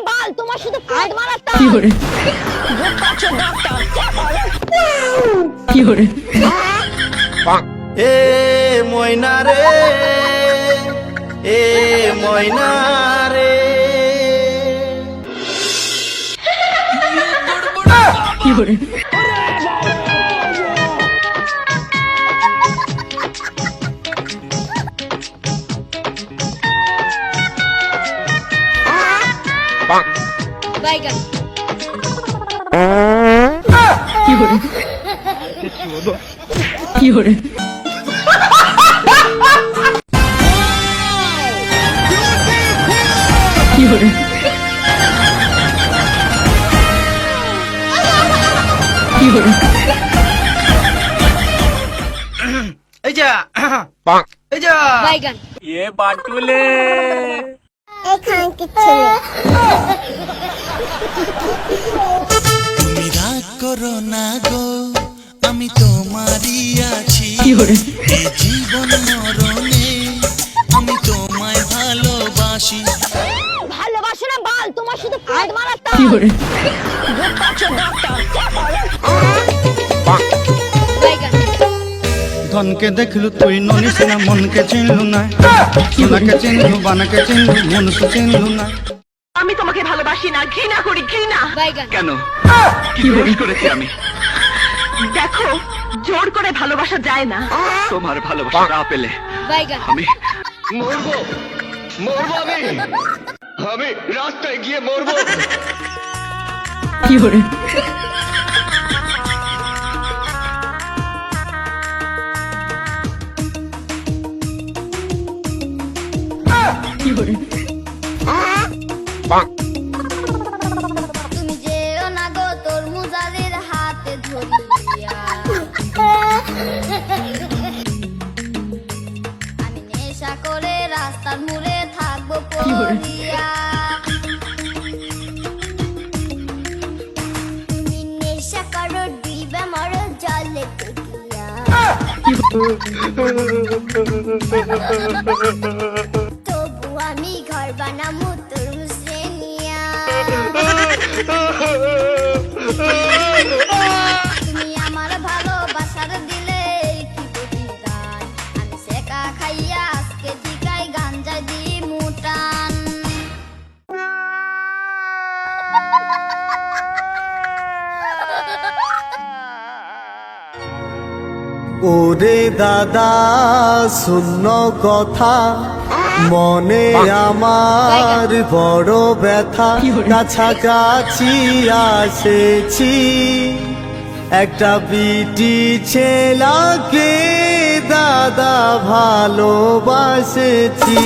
বাল, তোমার শুধু ফাঁদ মারা তাল। কি করে কি করে এ ময়না রে, এ ময়না রে। কি করে বাইগান। কি করে কি করে কি করে কি করে এই যা এই যা বাইগান। এ বাটুলে এখানকার ছেলে। তুমি রাগ করো না গো, আমি তোমারই আছি। কি করে এই জীবন মরণে আমি তোমায় ভালোবাসি। ভালোবাসো না বাল, তোমার শুধু ফাঁদ মারা তাল। কি করে বাইগান। ধনকে দেখলু তুই ননিস না, মনকে চিনলু না। সোনাকে চিনলু, বানাকে চিনলু, মনকে চিনলু না। আমি তোমাকে ভালোবাসি না, ঘৃণা করি, ঘৃণা। বাইগান। কেন কি করে করেছি আমি? দেখো, জোর করে ভালোবাসা যায় না। তোমার ভালোবাসা না পেলে বাইগান। আমি মরবো, মরবো আমি রাস্তায় গিয়ে মরবো। কি করে কি করে তুমি যেও না গো তরমুজারের হাতে ধরিয়া। আমি নেশা করে রাস্তার মোড়ে থাকবো কি করে? পড়িয়া। তুমি নেশা করো ডিবে মরো জলে ডুবিয়া। তবু আমি ঘর বানাবো তরমুজ রে নিয়া। তুমি আমার ভালোবাসার দিলে কি প্রতিদান? আমি সেকা খাইয়া আজকে দিকাই গাঞ্জা দি মুটান। ওরে দাদা শূন্য কথা, মনে আমার বড় ব্যথা। কি হলো? কাছাকাছি আসেছি, একটা বিটি ছেলাকে দাদা ভালোবাসেছি।